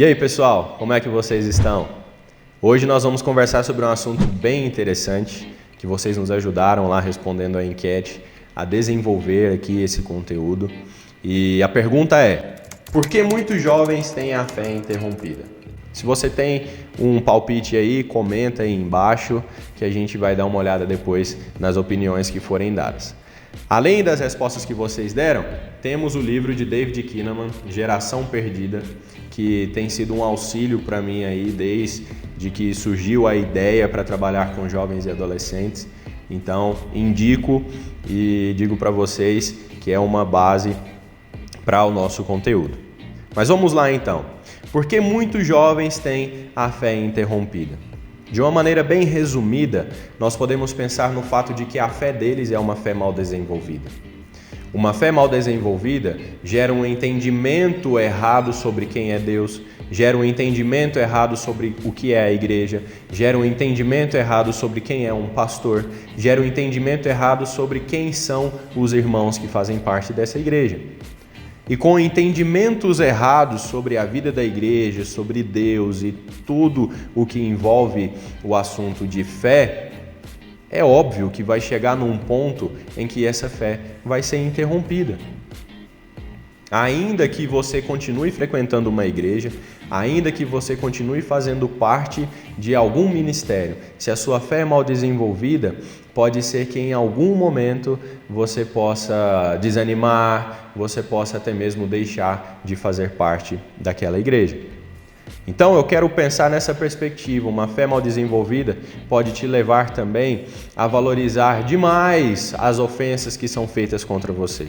E aí, pessoal, como é que vocês estão? Hoje nós vamos conversar sobre um assunto bem interessante que vocês nos ajudaram lá respondendo a enquete a desenvolver aqui esse conteúdo. E a pergunta é: por que muitos jovens têm a fé interrompida? Se você tem um palpite aí, comenta aí embaixo que a gente vai dar uma olhada depois nas opiniões que forem dadas. Além das respostas que vocês deram, temos o livro de David Kinnaman, Geração Perdida, que tem sido um auxílio para mim aí desde que surgiu a ideia para trabalhar com jovens e adolescentes. Então, indico e digo para vocês que é uma base para o nosso conteúdo. Mas vamos lá então. Por que muitos jovens têm a fé interrompida? De uma maneira bem resumida, nós podemos pensar no fato de que a fé deles é uma fé mal desenvolvida. Uma fé mal desenvolvida gera um entendimento errado sobre quem é Deus, gera um entendimento errado sobre o que é a igreja, gera um entendimento errado sobre quem é um pastor, gera um entendimento errado sobre quem são os irmãos que fazem parte dessa igreja. E com entendimentos errados sobre a vida da igreja, sobre Deus e tudo o que envolve o assunto de fé, é óbvio que vai chegar num ponto em que essa fé vai ser interrompida. Ainda que você continue frequentando uma igreja, ainda que você continue fazendo parte de algum ministério, se a sua fé é mal desenvolvida, pode ser que em algum momento você possa desanimar, você possa até mesmo deixar de fazer parte daquela igreja. Então eu quero pensar nessa perspectiva. Uma fé mal desenvolvida pode te levar também a valorizar demais as ofensas que são feitas contra você.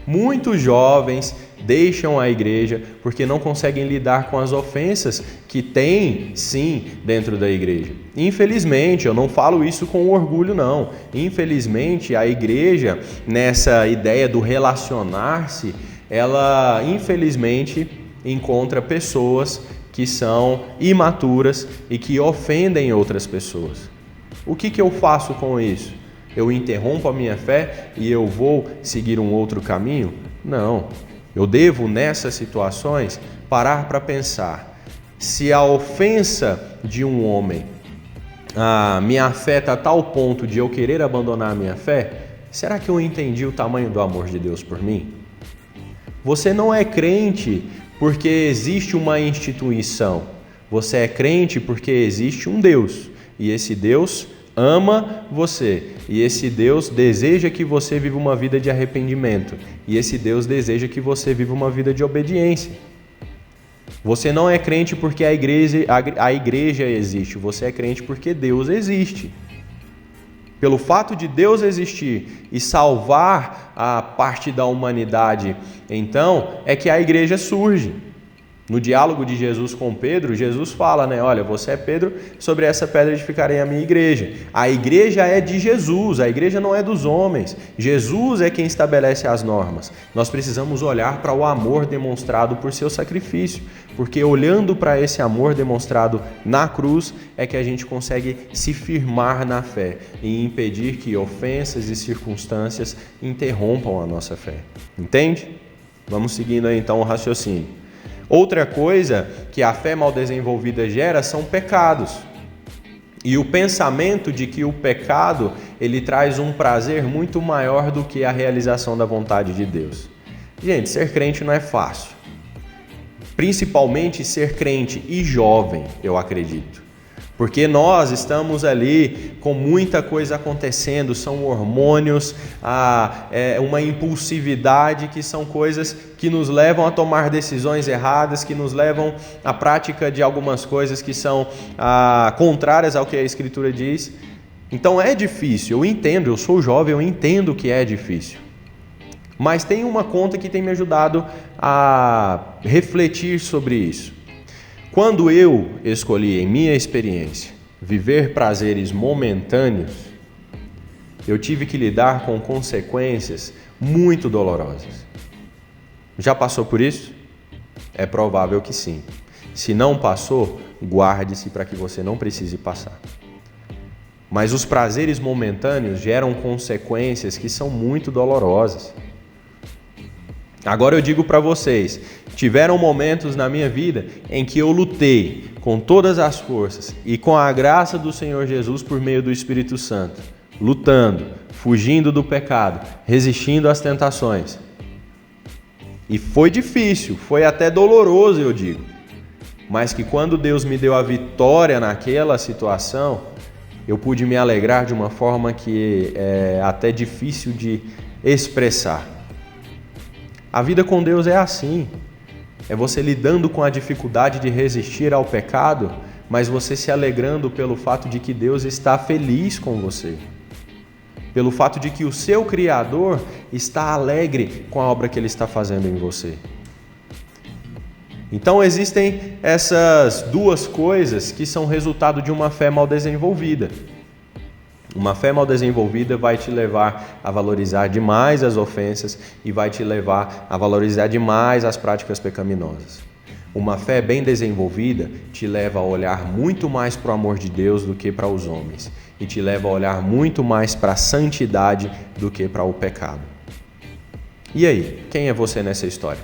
Muitos jovens deixam a igreja porque não conseguem lidar com as ofensas que tem, sim, dentro da igreja. Infelizmente, eu não falo isso com orgulho, não. Infelizmente, a igreja, nessa ideia do relacionar-se, ela, infelizmente, encontra pessoas que são imaturas e que ofendem outras pessoas. O que eu faço com isso? Eu interrompo a minha fé e eu vou seguir um outro caminho? Não. Eu devo, nessas situações, parar para pensar. Se a ofensa de um homem me afeta a tal ponto de eu querer abandonar a minha fé, será que eu entendi o tamanho do amor de Deus por mim? Você não é crente porque existe uma instituição. Você é crente porque existe um Deus. E esse Deus ama você. E esse Deus deseja que você viva uma vida de arrependimento. E esse Deus deseja que você viva uma vida de obediência. Você não é crente porque a igreja existe. Você é crente porque Deus existe. Pelo fato de Deus existir e salvar a parte da humanidade, então, é que a igreja surge. No diálogo de Jesus com Pedro, Jesus fala, olha, você é Pedro, sobre essa pedra edificarei a minha igreja. A igreja é de Jesus, a igreja não é dos homens. Jesus é quem estabelece as normas. Nós precisamos olhar para o amor demonstrado por seu sacrifício, porque olhando para esse amor demonstrado na cruz, é que a gente consegue se firmar na fé e impedir que ofensas e circunstâncias interrompam a nossa fé. Entende? Vamos seguindo aí então o raciocínio. Outra coisa que a fé mal desenvolvida gera são pecados. E o pensamento de que o pecado ele traz um prazer muito maior do que a realização da vontade de Deus. Gente, ser crente não é fácil. Principalmente ser crente e jovem, eu acredito. Porque nós estamos ali com muita coisa acontecendo, são hormônios, uma impulsividade que são coisas que nos levam a tomar decisões erradas, que nos levam à prática de algumas coisas que são contrárias ao que a Escritura diz. Então é difícil, eu entendo, eu sou jovem, eu entendo que é difícil. Mas tem uma conta que tem me ajudado a refletir sobre isso. Quando eu escolhi, em minha experiência, viver prazeres momentâneos, eu tive que lidar com consequências muito dolorosas. Já passou por isso? É provável que sim. Se não passou, guarde-se para que você não precise passar. Mas os prazeres momentâneos geram consequências que são muito dolorosas. Agora eu digo para vocês, Tiveram momentos na minha vida em que eu lutei com todas as forças e com a graça do Senhor Jesus por meio do Espírito Santo, lutando, fugindo do pecado, resistindo às tentações. E foi difícil, foi até doloroso, eu digo. Mas que quando Deus me deu a vitória naquela situação, eu pude me alegrar de uma forma que é até difícil de expressar. A vida com Deus é assim. É você lidando com a dificuldade de resistir ao pecado, mas você se alegrando pelo fato de que Deus está feliz com você. Pelo fato de que o seu Criador está alegre com a obra que Ele está fazendo em você. Então existem essas duas coisas que são resultado de uma fé mal desenvolvida. Uma fé mal desenvolvida vai te levar a valorizar demais as ofensas e vai te levar a valorizar demais as práticas pecaminosas. Uma fé bem desenvolvida te leva a olhar muito mais para o amor de Deus do que para os homens e te leva a olhar muito mais para a santidade do que para o pecado. E aí, quem é você nessa história?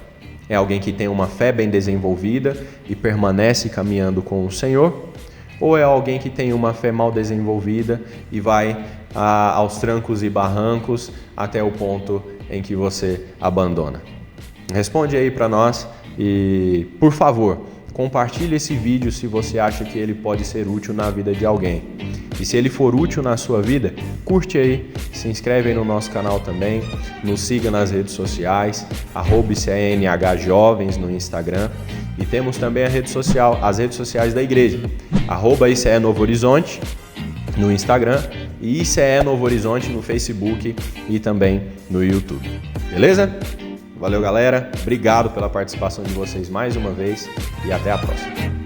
É alguém que tem uma fé bem desenvolvida e permanece caminhando com o Senhor? Ou é alguém que tem uma fé mal desenvolvida e vai aos trancos e barrancos até o ponto em que você abandona? Responde aí para nós e, por favor, compartilhe esse vídeo se você acha que ele pode ser útil na vida de alguém. E se ele for útil na sua vida, curte aí, se inscreve aí no nosso canal também, nos siga nas redes sociais, @ICNHjovens no Instagram. E temos também as redes sociais da igreja, @ICE Novo Horizonte no Instagram e ICE Novo Horizonte no Facebook e também no YouTube. Beleza? Valeu, galera. Obrigado pela participação de vocês mais uma vez e até a próxima.